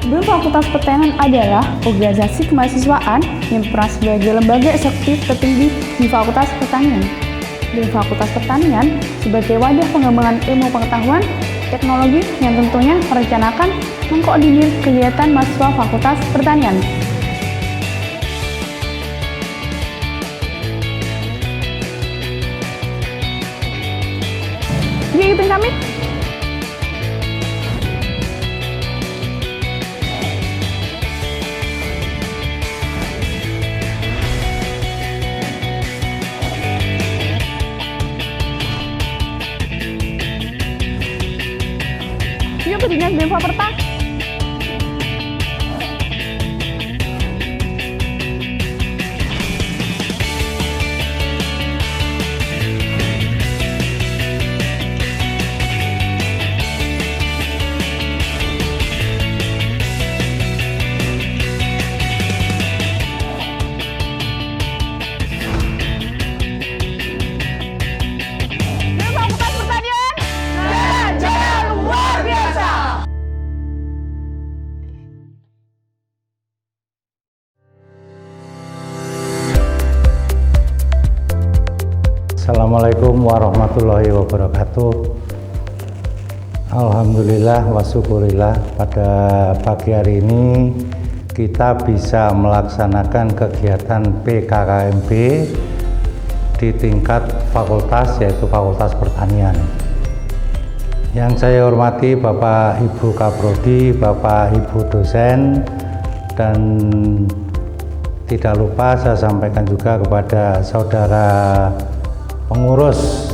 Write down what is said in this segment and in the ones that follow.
BEM Fakultas Pertanian adalah organisasi kemahasiswaan yang berperan sebagai lembaga eksekutif tertinggi di Fakultas Pertanian. BEM Fakultas Pertanian sebagai wadah pengembangan ilmu pengetahuan, teknologi yang tentunya merencanakan mengkoordinir kegiatan mahasiswa Fakultas Pertanian. Yuk ikutin kami! Yuk ke Dinas BEM Faperta. Assalamualaikum warahmatullahi wabarakatuh. Alhamdulillah wa syukurillah, pada pagi hari ini kita bisa melaksanakan kegiatan PKKMB di tingkat fakultas, yaitu Fakultas Pertanian. Yang saya hormati Bapak Ibu Kaprodi, Bapak Ibu dosen, dan tidak lupa saya sampaikan juga kepada saudara pengurus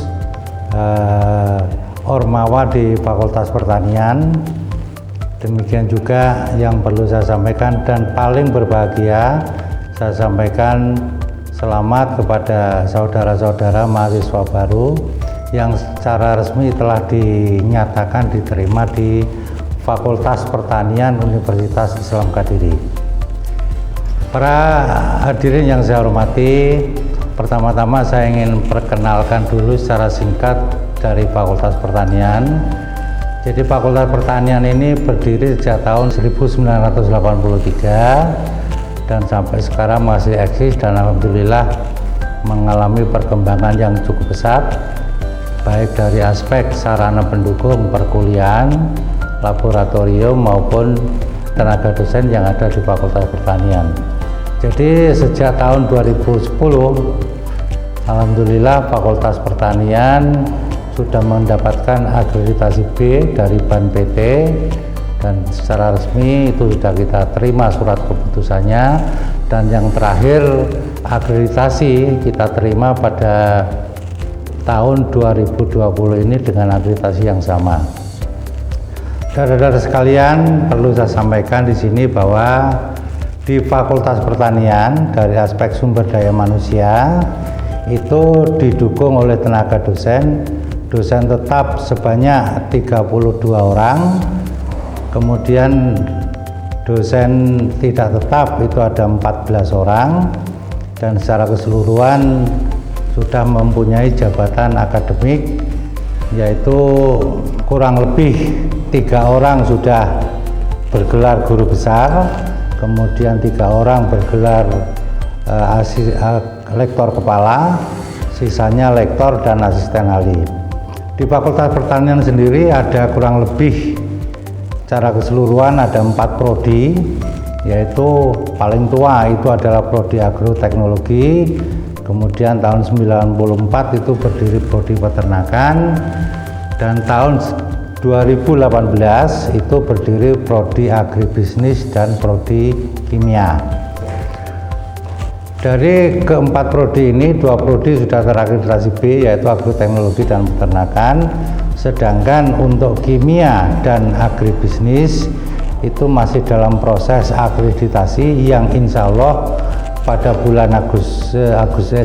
Ormawa di Fakultas Pertanian. Demikian juga yang perlu saya sampaikan, dan paling berbahagia saya sampaikan selamat kepada saudara-saudara mahasiswa baru yang secara resmi telah dinyatakan diterima di Fakultas Pertanian Universitas Islam Kadiri. Para hadirin yang saya hormati, pertama-tama saya ingin perkenalkan dulu secara singkat dari Fakultas Pertanian. Jadi Fakultas Pertanian ini berdiri sejak tahun 1983 dan sampai sekarang masih eksis, dan alhamdulillah mengalami perkembangan yang cukup pesat, baik dari aspek sarana pendukung perkuliahan, laboratorium maupun tenaga dosen yang ada di Fakultas Pertanian. Jadi sejak tahun 2010 alhamdulillah Fakultas Pertanian sudah mendapatkan akreditasi B dari BAN PT, dan secara resmi itu sudah kita terima surat keputusannya, dan yang terakhir akreditasi kita terima pada tahun 2020 ini dengan akreditasi yang sama. Saudara-saudara sekalian, perlu saya sampaikan di sini bahwa di Fakultas Pertanian dari aspek sumber daya manusia itu didukung oleh tenaga dosen tetap sebanyak 32 orang, kemudian dosen tidak tetap itu ada 14 orang, dan secara keseluruhan sudah mempunyai jabatan akademik, yaitu kurang lebih 3 orang sudah bergelar guru besar, kemudian 3 orang bergelar lektor kepala, sisanya lektor dan asisten ahli. Di Fakultas Pertanian sendiri ada kurang lebih secara keseluruhan ada 4 prodi, yaitu paling tua itu adalah prodi agroteknologi, kemudian tahun 94 itu berdiri prodi peternakan, dan tahun 2018 itu berdiri prodi agribisnis dan prodi kimia. Dari keempat prodi ini, 2 prodi sudah terakreditasi B, yaitu agroteknologi dan peternakan, sedangkan untuk kimia dan agribisnis itu masih dalam proses akreditasi yang insya Allah pada bulan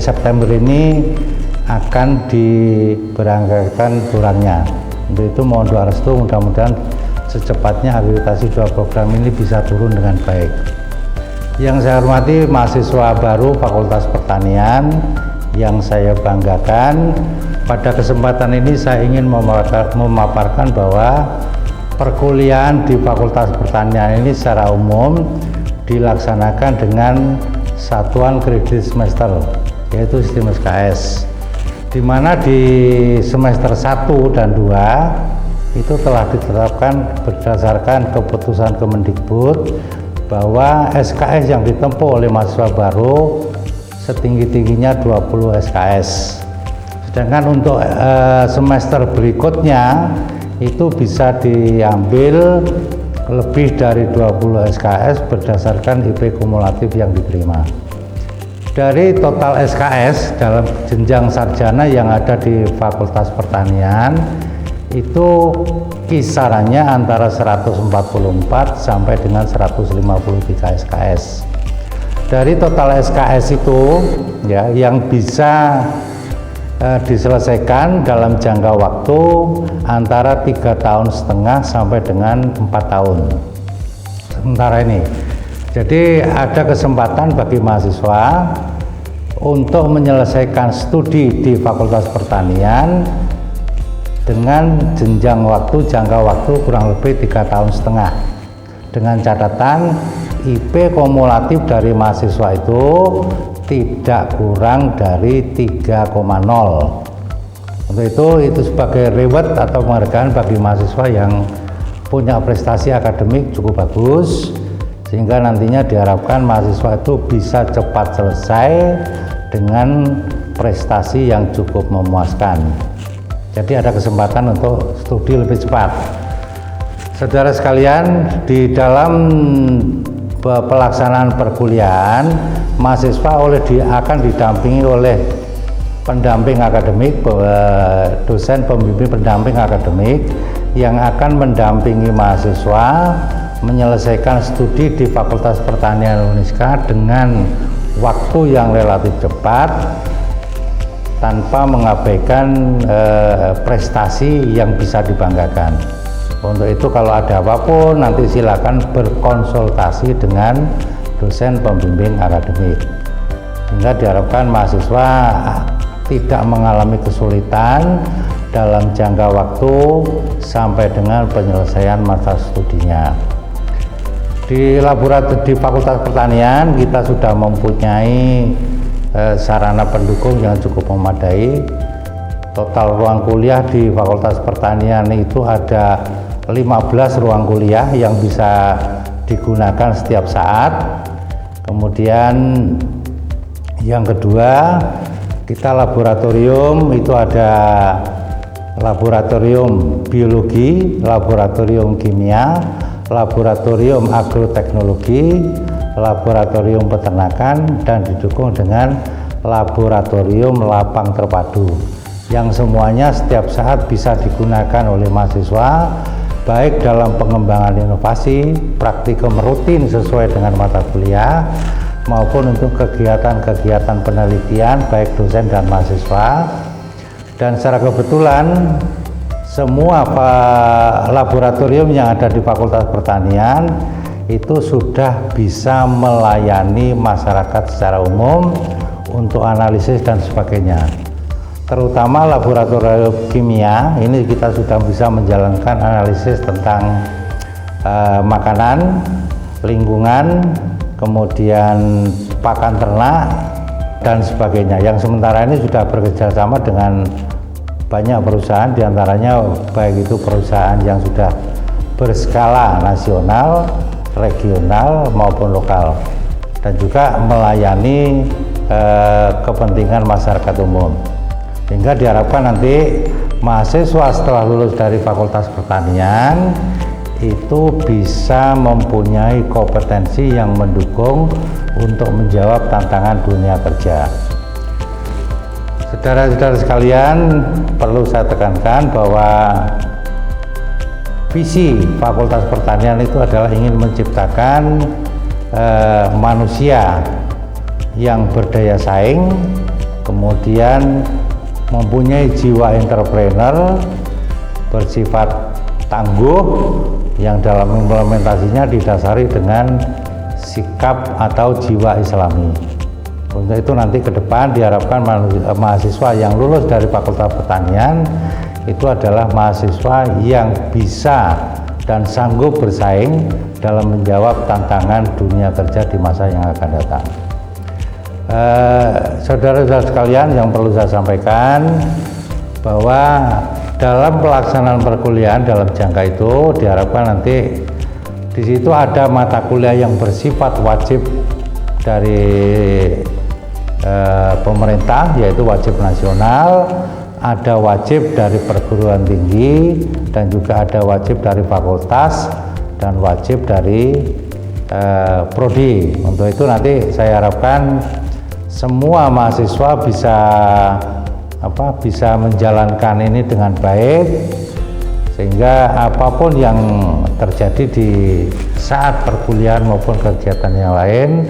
September ini akan diberangkatkan turunnya. Untuk itu mohon doa restu, mudah-mudahan secepatnya akreditasi 2 program ini bisa turun dengan baik. Yang saya hormati mahasiswa baru Fakultas Pertanian yang saya banggakan, pada kesempatan ini saya ingin memaparkan bahwa perkuliahan di Fakultas Pertanian ini secara umum dilaksanakan dengan satuan kredit semester, yaitu sistem SKS, di mana di semester 1 dan 2 itu telah ditetapkan berdasarkan keputusan Kemendikbud bahwa SKS yang ditempuh oleh mahasiswa baru setinggi-tingginya 20 SKS. Sedangkan untuk semester berikutnya itu bisa diambil lebih dari 20 SKS berdasarkan IP kumulatif yang diterima. Dari total SKS dalam jenjang sarjana yang ada di Fakultas Pertanian itu kisarannya antara 144 sampai dengan 153 SKS. Dari total SKS itu ya yang bisa diselesaikan dalam jangka waktu antara 3,5 tahun sampai dengan 4 tahun sementara ini. Jadi ada kesempatan bagi mahasiswa untuk menyelesaikan studi di Fakultas Pertanian dengan jenjang waktu jangka waktu kurang lebih 3,5 tahun, dengan catatan IP kumulatif dari mahasiswa itu tidak kurang dari 3,0. Untuk itu sebagai reward atau penghargaan bagi mahasiswa yang punya prestasi akademik cukup bagus, sehingga nantinya diharapkan mahasiswa itu bisa cepat selesai dengan prestasi yang cukup memuaskan. Jadi ada kesempatan untuk studi lebih cepat. Saudara sekalian, di dalam pelaksanaan perkuliahan, mahasiswa akan didampingi oleh pendamping akademik, dosen pembimbing pendamping akademik yang akan mendampingi mahasiswa menyelesaikan studi di Fakultas Pertanian UNISKA dengan waktu yang relatif cepat tanpa mengabaikan prestasi yang bisa dibanggakan. Untuk itu kalau ada apapun nanti silakan berkonsultasi dengan dosen pembimbing akademik, sehingga diharapkan mahasiswa tidak mengalami kesulitan dalam jangka waktu sampai dengan penyelesaian masa studinya. Di Fakultas Pertanian kita sudah mempunyai sarana pendukung yang cukup memadai. Total ruang kuliah di Fakultas Pertanian itu ada 15 ruang kuliah yang bisa digunakan setiap saat. Kemudian yang kedua, kita laboratorium itu ada laboratorium biologi, laboratorium kimia, laboratorium agroteknologi, laboratorium peternakan, dan didukung dengan laboratorium lapang terpadu yang semuanya setiap saat bisa digunakan oleh mahasiswa, baik dalam pengembangan inovasi, praktikum rutin sesuai dengan mata kuliah, maupun untuk kegiatan-kegiatan penelitian baik dosen dan mahasiswa. Dan secara kebetulan semua laboratorium yang ada di Fakultas Pertanian itu sudah bisa melayani masyarakat secara umum untuk analisis dan sebagainya. Terutama laboratorium kimia ini kita sudah bisa menjalankan analisis tentang makanan, lingkungan, kemudian pakan ternak dan sebagainya, yang sementara ini sudah bekerjasama dengan banyak perusahaan, diantaranya baik itu perusahaan yang sudah berskala nasional, regional maupun lokal, dan juga melayani kepentingan masyarakat umum, sehingga diharapkan nanti mahasiswa setelah lulus dari Fakultas Pertanian itu bisa mempunyai kompetensi yang mendukung untuk menjawab tantangan dunia kerja. Saudara-saudara sekalian, perlu saya tekankan bahwa visi Fakultas Pertanian itu adalah ingin menciptakan manusia yang berdaya saing, kemudian mempunyai jiwa entrepreneur, bersifat tangguh, yang dalam implementasinya didasari dengan sikap atau jiwa Islami. Untuk itu nanti ke depan diharapkan mahasiswa yang lulus dari Fakultas Pertanian itu adalah mahasiswa yang bisa dan sanggup bersaing dalam menjawab tantangan dunia kerja di masa yang akan datang. Saudara-saudara sekalian, yang perlu saya sampaikan bahwa dalam pelaksanaan perkuliahan dalam jangka itu diharapkan nanti di situ ada mata kuliah yang bersifat wajib dari pemerintah, yaitu wajib nasional, ada wajib dari perguruan tinggi, dan juga ada wajib dari fakultas dan wajib dari prodi. Untuk itu nanti saya harapkan semua mahasiswa bisa menjalankan ini dengan baik, sehingga apapun yang terjadi di saat perkuliahan maupun kegiatan yang lain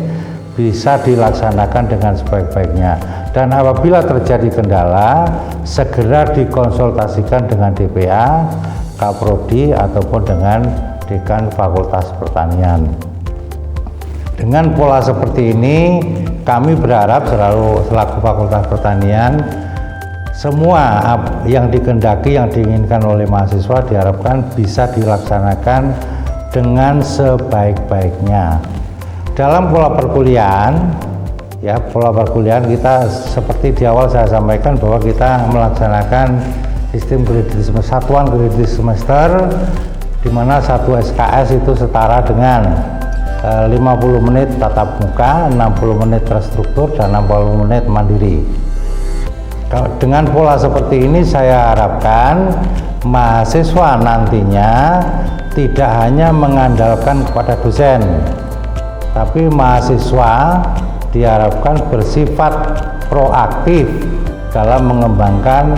bisa dilaksanakan dengan sebaik-baiknya. Dan apabila terjadi kendala, segera dikonsultasikan dengan DPA, Kaprodi ataupun dengan Dekan Fakultas Pertanian. Dengan pola seperti ini, kami berharap selaku Fakultas Pertanian, semua yang dikehendaki, yang diinginkan oleh mahasiswa diharapkan bisa dilaksanakan dengan sebaik-baiknya. Dalam pola perkuliahan, pola perkuliahan kita seperti di awal saya sampaikan bahwa kita melaksanakan sistem kredit satuan kredit semester, di mana satu SKS itu setara dengan 50 menit tatap muka, 60 menit terstruktur, dan 60 menit mandiri. Dengan pola seperti ini saya harapkan mahasiswa nantinya tidak hanya mengandalkan kepada dosen, tapi mahasiswa diharapkan bersifat proaktif dalam mengembangkan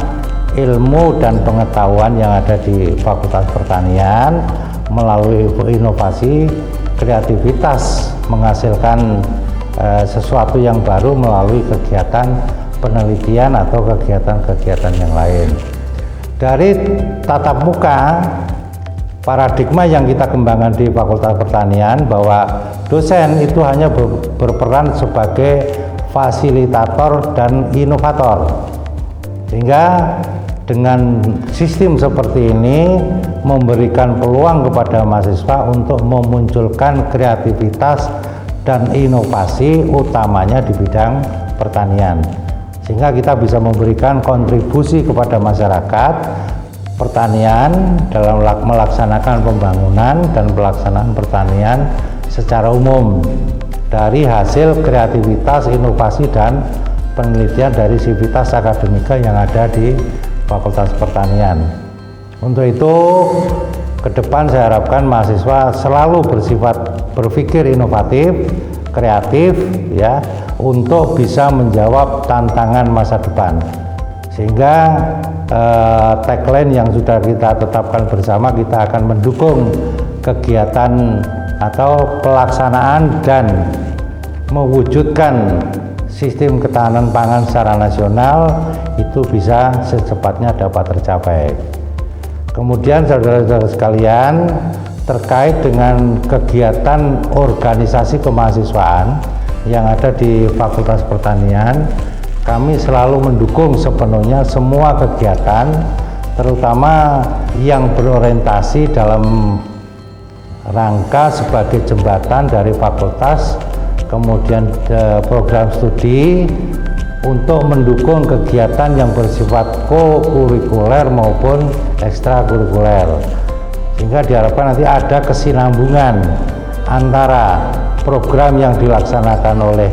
ilmu dan pengetahuan yang ada di Fakultas Pertanian melalui inovasi, kreativitas, menghasilkan sesuatu yang baru melalui kegiatan penelitian atau kegiatan-kegiatan yang lain. Dari tatap muka, paradigma yang kita kembangkan di Fakultas Pertanian bahwa dosen itu hanya berperan sebagai fasilitator dan inovator, sehingga dengan sistem seperti ini memberikan peluang kepada mahasiswa untuk memunculkan kreativitas dan inovasi, utamanya di bidang pertanian, sehingga kita bisa memberikan kontribusi kepada masyarakat pertanian dalam melaksanakan pembangunan dan pelaksanaan pertanian secara umum dari hasil kreativitas, inovasi, dan penelitian dari sivitas akademika yang ada di Fakultas Pertanian. Untuk itu, ke depan saya harapkan mahasiswa selalu berpikir inovatif, kreatif, untuk bisa menjawab tantangan masa depan. Sehingga tagline yang sudah kita tetapkan bersama, kita akan mendukung kegiatan atau pelaksanaan dan mewujudkan sistem ketahanan pangan secara nasional itu bisa secepatnya dapat tercapai. Kemudian saudara-saudara sekalian, terkait dengan kegiatan organisasi kemahasiswaan yang ada di Fakultas Pertanian, kami selalu mendukung sepenuhnya semua kegiatan, terutama yang berorientasi dalam rangka sebagai jembatan dari fakultas, kemudian program studi untuk mendukung kegiatan yang bersifat co-kurikuler maupun ekstrakurikuler, sehingga diharapkan nanti ada kesinambungan antara program yang dilaksanakan oleh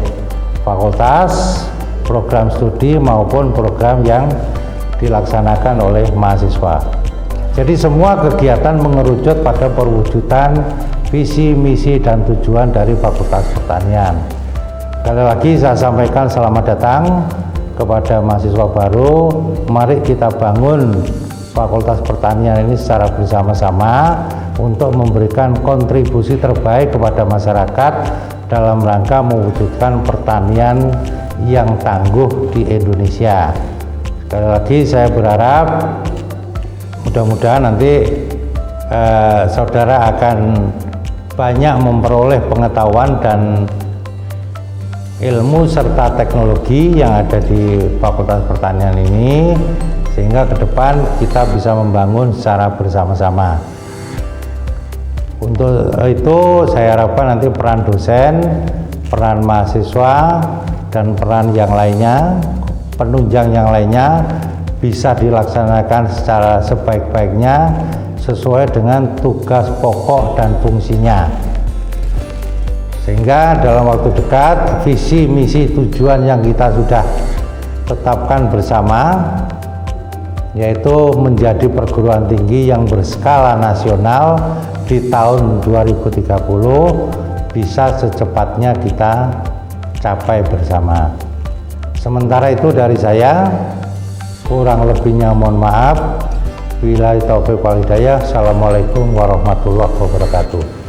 fakultas, program studi maupun program yang dilaksanakan oleh mahasiswa. Jadi semua kegiatan mengerucut pada perwujudan visi, misi, dan tujuan dari Fakultas Pertanian. Sekali lagi saya sampaikan selamat datang kepada mahasiswa baru. Mari kita bangun Fakultas Pertanian ini secara bersama-sama untuk memberikan kontribusi terbaik kepada masyarakat dalam rangka mewujudkan pertanian yang tangguh di Indonesia. Sekali lagi saya berharap mudah-mudahan nanti saudara akan banyak memperoleh pengetahuan dan ilmu serta teknologi yang ada di Fakultas Pertanian ini, sehingga ke depan kita bisa membangun secara bersama-sama. Untuk itu saya harapkan nanti peran dosen, peran mahasiswa, dan peran yang lainnya, penunjang yang lainnya bisa dilaksanakan secara sebaik-baiknya sesuai dengan tugas pokok dan fungsinya. Sehingga dalam waktu dekat visi, misi, tujuan yang kita sudah tetapkan bersama, yaitu menjadi perguruan tinggi yang berskala nasional di tahun 2030 bisa secepatnya kita capai bersama. Sementara itu dari saya, kurang lebihnya mohon maaf. Billahi taufiq wal hidayah. Assalamualaikum warahmatullahi wabarakatuh.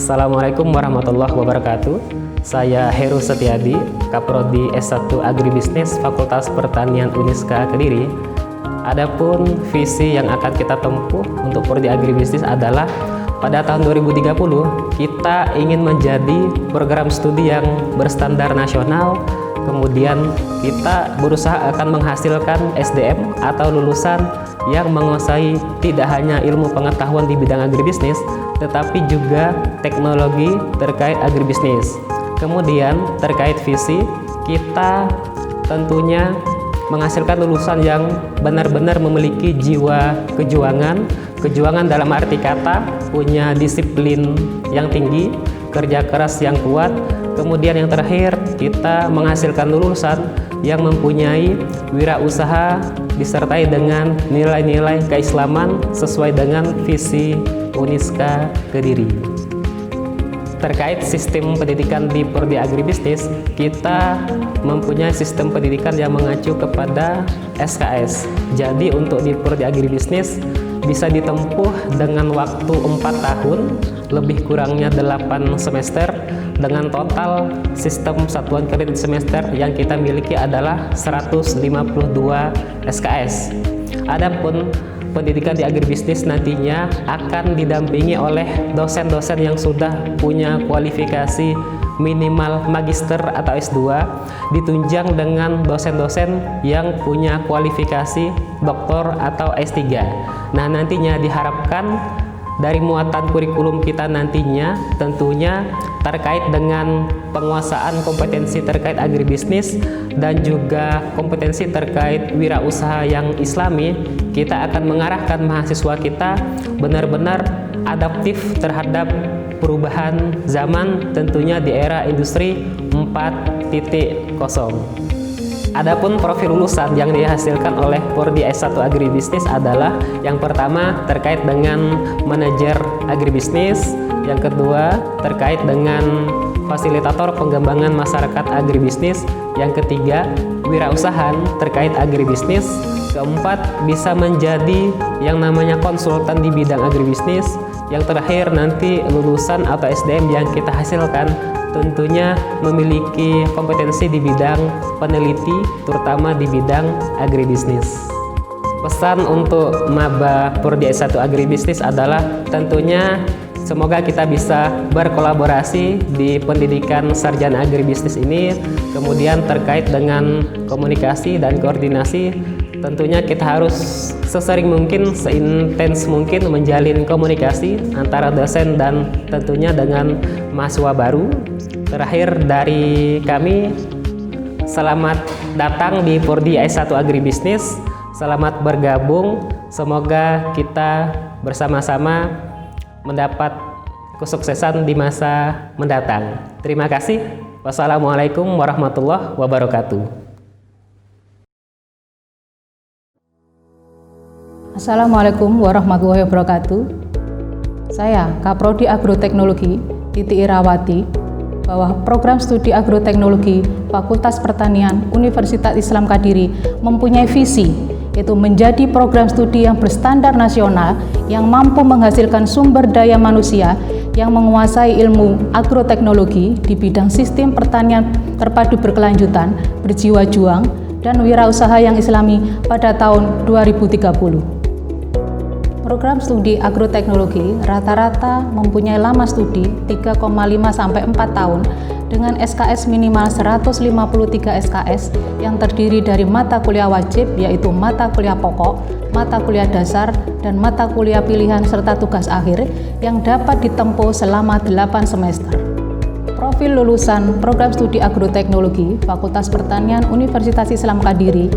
Assalamualaikum warahmatullahi wabarakatuh. Saya Heru Setiadi, Kaprodi S1 Agribisnis Fakultas Pertanian Uniska Kediri. Adapun visi yang akan kita tempuh untuk Prodi Agribisnis adalah pada tahun 2030 kita ingin menjadi program studi yang berstandar nasional. Kemudian kita berusaha akan menghasilkan SDM atau lulusan yang menguasai tidak hanya ilmu pengetahuan di bidang agribisnis, tetapi juga teknologi terkait agribisnis. Kemudian terkait visi, kita tentunya menghasilkan lulusan yang benar-benar memiliki jiwa kejuangan dalam arti kata punya disiplin yang tinggi, kerja keras yang kuat. Kemudian yang terakhir, kita menghasilkan lulusan yang mempunyai wirausaha disertai dengan nilai-nilai keislaman sesuai dengan visi Uniska Kediri. Terkait sistem pendidikan di Prodi Agribisnis, kita mempunyai sistem pendidikan yang mengacu kepada SKS. Jadi untuk di Prodi Agribisnis bisa ditempuh dengan waktu 4 tahun, lebih kurangnya 8 semester, dengan total sistem satuan kredit semester yang kita miliki adalah 152 SKS. Adapun pendidikan di agribisnis nantinya akan didampingi oleh dosen-dosen yang sudah punya kualifikasi minimal magister atau S2, ditunjang dengan dosen-dosen yang punya kualifikasi doktor atau S3. Nah, nantinya diharapkan dari muatan kurikulum kita nantinya tentunya terkait dengan penguasaan kompetensi terkait agribisnis dan juga kompetensi terkait wirausaha yang islami, kita akan mengarahkan mahasiswa kita benar-benar adaptif terhadap perubahan zaman tentunya di era industri 4.0. Adapun profil lulusan yang dihasilkan oleh Prodi S1 Agribisnis adalah yang pertama terkait dengan manajer agribisnis, yang kedua terkait dengan fasilitator pengembangan masyarakat agribisnis, yang ketiga wirausaha terkait agribisnis, keempat bisa menjadi yang namanya konsultan di bidang agribisnis, yang terakhir nanti lulusan atau SDM yang kita hasilkan tentunya memiliki kompetensi di bidang peneliti, terutama di bidang agribisnis. Pesan untuk maba Prodi S1 Agribisnis adalah tentunya semoga kita bisa berkolaborasi di pendidikan sarjana agribisnis ini. Kemudian terkait dengan komunikasi dan koordinasi, tentunya kita harus sesering mungkin, seintens mungkin menjalin komunikasi antara dosen dan tentunya dengan mahasiswa baru. Terakhir dari kami, selamat datang di Prodi S1 Agribisnis, selamat bergabung, semoga kita bersama-sama mendapat kesuksesan di masa mendatang. Terima kasih. Wassalamualaikum warahmatullahi wabarakatuh. Assalamualaikum warahmatullahi wabarakatuh. Saya Kaprodi Agroteknologi Titi Irawati, bahwa program studi agroteknologi Fakultas Pertanian Universitas Islam Kediri mempunyai visi yaitu menjadi program studi yang berstandar nasional yang mampu menghasilkan sumber daya manusia yang menguasai ilmu agroteknologi di bidang sistem pertanian terpadu berkelanjutan, berjiwa juang, dan wirausaha yang islami pada tahun 2030. Program studi agroteknologi rata-rata mempunyai lama studi 3,5 sampai 4 tahun dengan SKS minimal 153 SKS yang terdiri dari mata kuliah wajib yaitu mata kuliah pokok, mata kuliah dasar, dan mata kuliah pilihan serta tugas akhir yang dapat ditempuh selama 8 semester. Profil lulusan program studi agroteknologi Fakultas Pertanian Universitas Islam Kadiri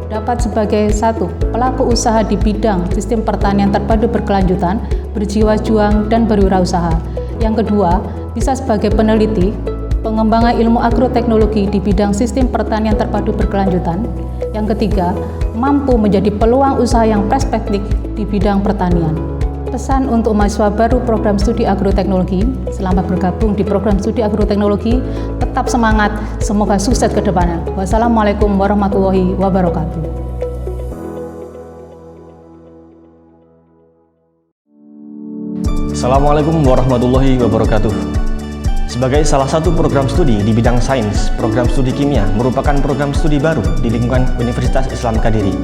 dapat sebagai 1. Pelaku usaha di bidang sistem pertanian terpadu berkelanjutan, berjiwa juang, dan berwirausaha. Yang kedua, bisa sebagai peneliti, pengembangan ilmu agroteknologi di bidang sistem pertanian terpadu berkelanjutan. Yang ketiga, mampu menjadi peluang usaha yang perspektif di bidang pertanian. Pesan untuk mahasiswa baru program studi agroteknologi, selamat bergabung di program studi agroteknologi, tetap semangat, semoga sukses ke depannya. Wassalamualaikum warahmatullahi wabarakatuh. Assalamualaikum warahmatullahi wabarakatuh. Sebagai salah satu program studi di bidang sains, program studi kimia merupakan program studi baru di lingkungan Universitas Islam Kadiri.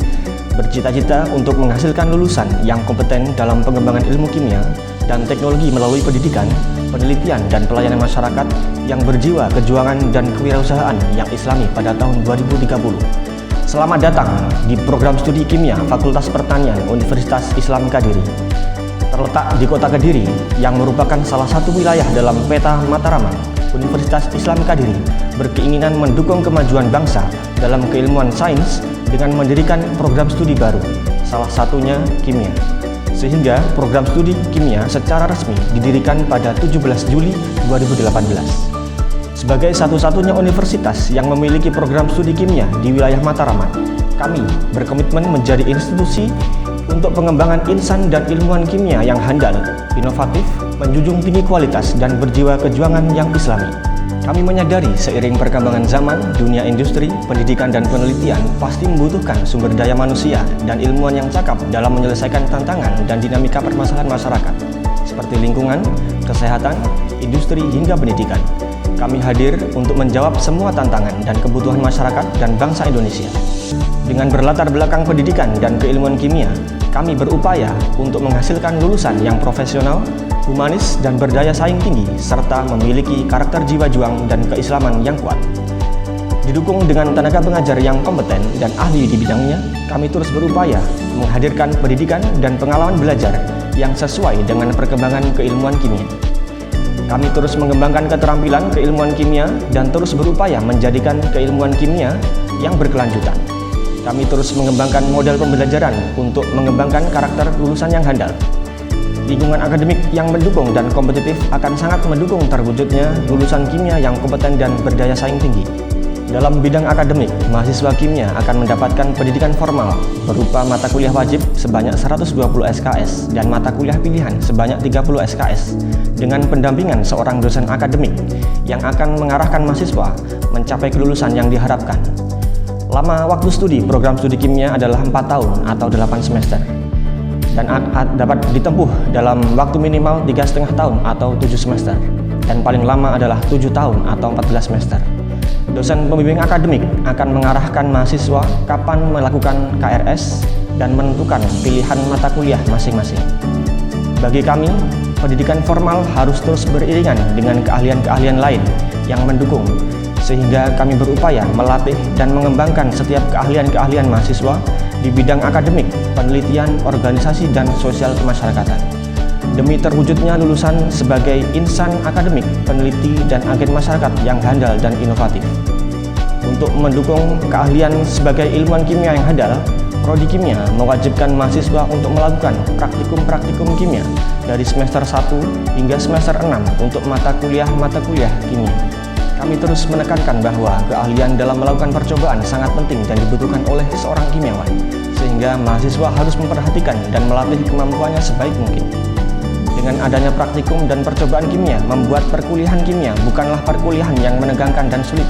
Bercita-cita untuk menghasilkan lulusan yang kompeten dalam pengembangan ilmu kimia dan teknologi melalui pendidikan, penelitian, dan pelayanan masyarakat yang berjiwa kejuangan dan kewirausahaan yang islami pada tahun 2030. Selamat datang di program studi kimia Fakultas Pertanian Universitas Islam Kadiri. Terletak di kota Kediri yang merupakan salah satu wilayah dalam peta Mataraman, Universitas Islam Kadiri berkeinginan mendukung kemajuan bangsa dalam keilmuan sains dengan mendirikan program studi baru, salah satunya kimia. Sehingga program studi kimia secara resmi didirikan pada 17 Juli 2018. Sebagai satu-satunya universitas yang memiliki program studi kimia di wilayah Mataraman, kami berkomitmen menjadi institusi untuk pengembangan insan dan ilmuwan kimia yang handal, inovatif, menjunjung tinggi kualitas, dan berjiwa kejuangan yang islami. Kami menyadari seiring perkembangan zaman, dunia industri, pendidikan, dan penelitian pasti membutuhkan sumber daya manusia dan ilmuwan yang cakap dalam menyelesaikan tantangan dan dinamika permasalahan masyarakat, seperti lingkungan, kesehatan, industri, hingga pendidikan. Kami hadir untuk menjawab semua tantangan dan kebutuhan masyarakat dan bangsa Indonesia. Dengan berlatar belakang pendidikan dan keilmuan kimia, kami berupaya untuk menghasilkan lulusan yang profesional, humanis, dan berdaya saing tinggi, serta memiliki karakter jiwa juang dan keislaman yang kuat. Didukung dengan tenaga pengajar yang kompeten dan ahli di bidangnya, kami terus berupaya menghadirkan pendidikan dan pengalaman belajar yang sesuai dengan perkembangan keilmuan kimia. Kami terus mengembangkan keterampilan keilmuan kimia dan terus berupaya menjadikan keilmuan kimia yang berkelanjutan. Kami terus mengembangkan model pembelajaran untuk mengembangkan karakter lulusan yang handal. Lingkungan akademik yang mendukung dan kompetitif akan sangat mendukung terwujudnya lulusan kimia yang kompeten dan berdaya saing tinggi. Dalam bidang akademik, mahasiswa kimia akan mendapatkan pendidikan formal berupa mata kuliah wajib sebanyak 120 SKS dan mata kuliah pilihan sebanyak 30 SKS dengan pendampingan seorang dosen akademik yang akan mengarahkan mahasiswa mencapai kelulusan yang diharapkan. Lama waktu studi program studi kimia adalah 4 tahun atau 8 semester. Dan dapat ditempuh dalam waktu minimal 3,5 tahun atau 7 semester, dan paling lama adalah 7 tahun atau 14 semester. Dosen pembimbing akademik akan mengarahkan mahasiswa kapan melakukan KRS dan menentukan pilihan mata kuliah masing-masing. Bagi kami, pendidikan formal harus terus beriringan dengan keahlian-keahlian lain yang mendukung, sehingga kami berupaya melatih dan mengembangkan setiap keahlian-keahlian mahasiswa di bidang akademik, penelitian, organisasi, dan sosial kemasyarakatan. Demi terwujudnya lulusan sebagai insan akademik, peneliti, dan agen masyarakat yang handal dan inovatif. Untuk mendukung keahlian sebagai ilmuwan kimia yang handal, Prodi Kimia mewajibkan mahasiswa untuk melakukan praktikum kimia dari semester 1 hingga semester 6 untuk mata kuliah kimia. Kami terus menekankan bahwa keahlian dalam melakukan percobaan sangat penting dan dibutuhkan oleh seorang kimiawan, sehingga mahasiswa harus memperhatikan dan melatih kemampuannya sebaik mungkin. Dengan adanya praktikum dan percobaan kimia, membuat perkuliahan kimia bukanlah perkuliahan yang menegangkan dan sulit,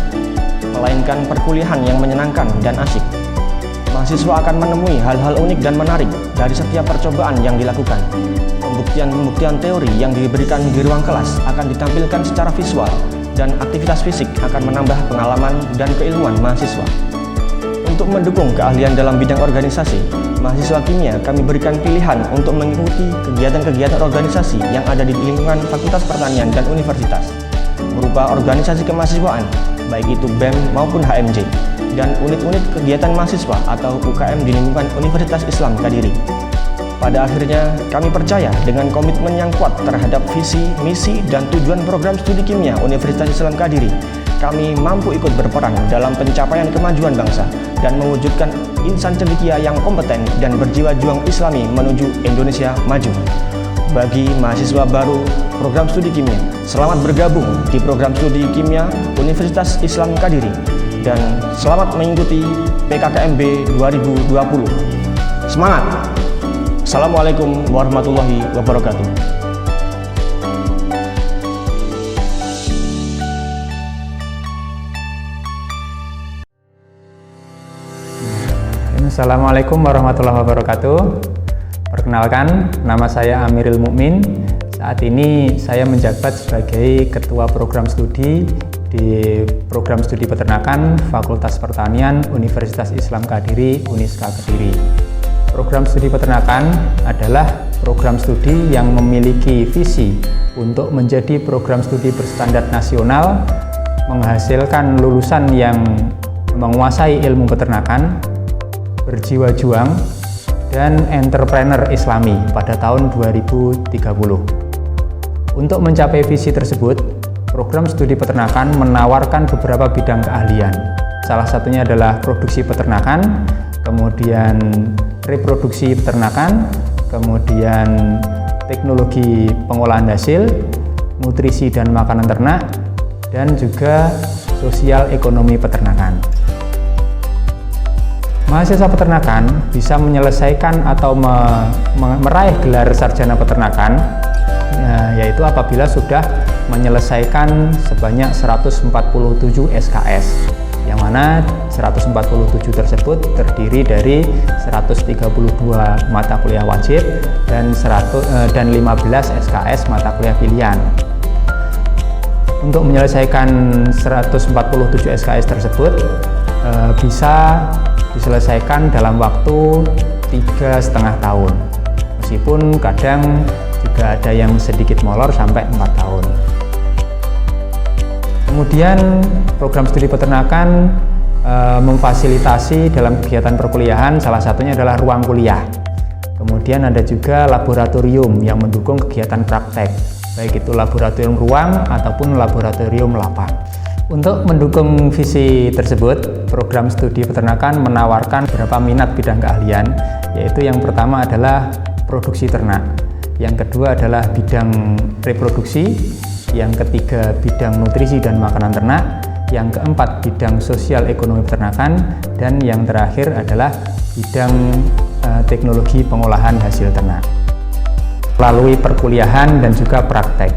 melainkan perkuliahan yang menyenangkan dan asyik. mahasiswa akan menemui hal-hal unik dan menarik dari setiap percobaan yang dilakukan. Pembuktian teori yang diberikan di ruang kelas akan ditampilkan secara visual, dan aktivitas fisik akan menambah pengalaman dan keilmuan mahasiswa. Untuk mendukung keahlian dalam bidang organisasi, mahasiswa kimia kami berikan pilihan untuk mengikuti kegiatan-kegiatan organisasi yang ada di lingkungan Fakultas Pertanian dan Universitas, berupa organisasi kemahasiswaan, baik itu BEM maupun HMJ, dan unit-unit kegiatan mahasiswa atau UKM di lingkungan Universitas Islam Kadiri. Pada akhirnya, kami percaya dengan komitmen yang kuat terhadap visi, misi, dan tujuan program studi kimia Universitas Islam Kadiri, kami mampu ikut berperan dalam pencapaian kemajuan bangsa dan mewujudkan insan cendekia yang kompeten dan berjiwa juang Islami menuju Indonesia maju. Bagi mahasiswa baru program studi kimia, selamat bergabung di program studi kimia Universitas Islam Kadiri dan selamat mengikuti PKKMB 2020. Semangat! Assalamualaikum warahmatullahi wabarakatuh. Assalamualaikum warahmatullahi wabarakatuh. Perkenalkan, nama saya Amiril Mukmin. Saat ini saya menjabat sebagai Ketua Program Studi di Program Studi Peternakan Fakultas Pertanian Universitas Islam Kadiri, Uniska Kediri. Program studi peternakan adalah program studi yang memiliki visi untuk menjadi program studi berstandar nasional, menghasilkan lulusan yang menguasai ilmu peternakan, berjiwa juang, dan entrepreneur Islami pada tahun 2030. Untuk mencapai visi tersebut, program studi peternakan menawarkan beberapa bidang keahlian. Salah satunya adalah produksi peternakan, kemudian reproduksi peternakan, kemudian teknologi pengolahan hasil, nutrisi dan makanan ternak, dan juga sosial ekonomi peternakan. Mahasiswa peternakan bisa menyelesaikan atau meraih gelar sarjana peternakan, yaitu apabila sudah menyelesaikan sebanyak 147 SKS, yang mana 147 tersebut terdiri dari 132 mata kuliah wajib dan 15 SKS mata kuliah pilihan. Untuk menyelesaikan 147 SKS tersebut bisa diselesaikan dalam waktu 3,5 tahun, meskipun kadang juga ada yang sedikit molor sampai 4 tahun. Kemudian program studi peternakan memfasilitasi dalam kegiatan perkuliahan, salah satunya adalah ruang kuliah. Kemudian ada juga laboratorium yang mendukung kegiatan praktek, baik itu laboratorium ruang ataupun laboratorium lapang. Untuk mendukung visi tersebut, program studi peternakan menawarkan beberapa minat bidang keahlian, yaitu yang pertama adalah produksi ternak, yang kedua adalah bidang reproduksi, yang ketiga bidang nutrisi dan makanan ternak, yang keempat bidang sosial ekonomi peternakan, dan yang terakhir adalah bidang teknologi pengolahan hasil ternak. Melalui perkuliahan dan juga praktek.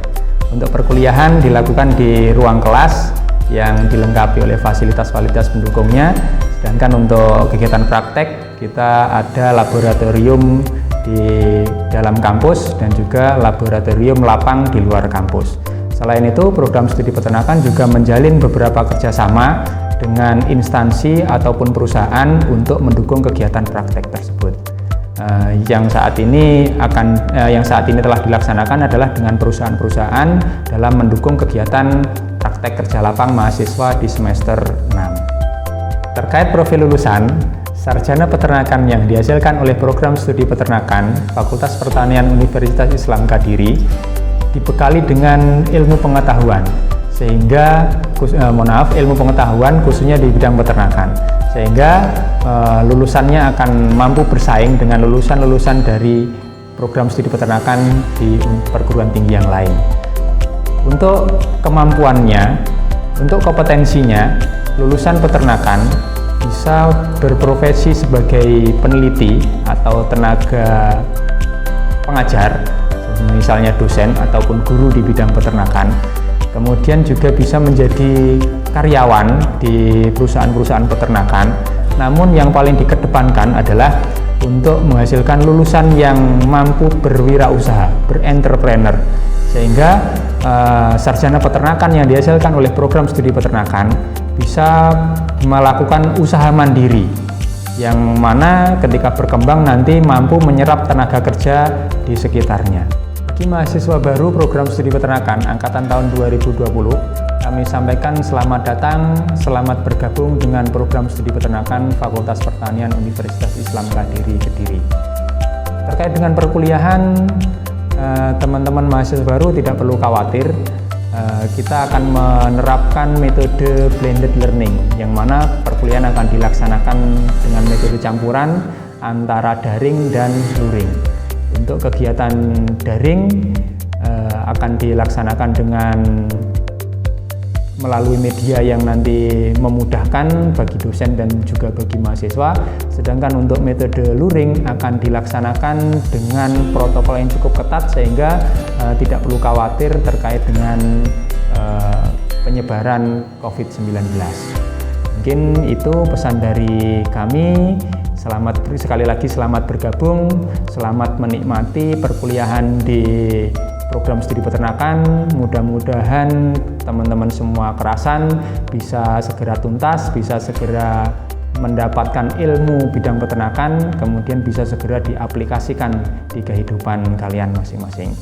Untuk perkuliahan dilakukan di ruang kelas yang dilengkapi oleh fasilitas-fasilitas pendukungnya, sedangkan untuk kegiatan praktek kita ada laboratorium di dalam kampus dan juga laboratorium lapang di luar kampus. Selain itu, program studi peternakan juga menjalin beberapa kerjasama dengan instansi ataupun perusahaan untuk mendukung kegiatan praktek tersebut. Yang saat ini telah dilaksanakan adalah dengan perusahaan-perusahaan dalam mendukung kegiatan praktek kerja lapang mahasiswa di semester 6. Terkait profil lulusan, sarjana peternakan yang dihasilkan oleh program studi peternakan Fakultas Pertanian Universitas Islam Kadiri dibekali dengan ilmu pengetahuan, ilmu pengetahuan khususnya di bidang peternakan, sehingga lulusannya akan mampu bersaing dengan lulusan-lulusan dari program studi peternakan di perguruan tinggi yang lain. Untuk kemampuannya, untuk kompetensinya, lulusan peternakan bisa berprofesi sebagai peneliti atau tenaga pengajar, misalnya dosen ataupun guru di bidang peternakan. Kemudian juga bisa menjadi karyawan di perusahaan-perusahaan peternakan namun yang paling dikedepankan adalah untuk menghasilkan lulusan yang mampu berwirausaha, berentrepreneur, sehingga sarjana peternakan yang dihasilkan oleh program studi peternakan bisa melakukan usaha mandiri, yang mana ketika berkembang nanti mampu menyerap tenaga kerja di sekitarnya. Bagi mahasiswa baru program studi peternakan angkatan tahun 2020, kami sampaikan selamat datang, selamat bergabung dengan program studi peternakan Fakultas Pertanian Universitas Islam Kediri. Terkait dengan perkuliahan, teman-teman mahasiswa baru tidak perlu khawatir. Kita akan menerapkan metode blended learning, yang mana perkuliahan akan dilaksanakan dengan metode campuran antara daring dan luring. Untuk kegiatan daring akan dilaksanakan dengan melalui media yang nanti memudahkan bagi dosen dan juga bagi mahasiswa, sedangkan untuk metode luring akan dilaksanakan dengan protokol yang cukup ketat sehingga tidak perlu khawatir terkait dengan penyebaran COVID-19. Mungkin itu pesan dari kami. Sekali lagi selamat bergabung, selamat menikmati perkuliahan di program studi peternakan. Mudah-mudahan teman-teman semua kerasan bisa segera tuntas, bisa segera mendapatkan ilmu bidang peternakan, kemudian bisa segera diaplikasikan di kehidupan kalian masing-masing.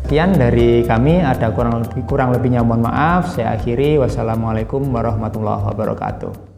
Sekian dari kami, ada kurang lebihnya mohon maaf. Saya akhiri, wassalamualaikum warahmatullahi wabarakatuh.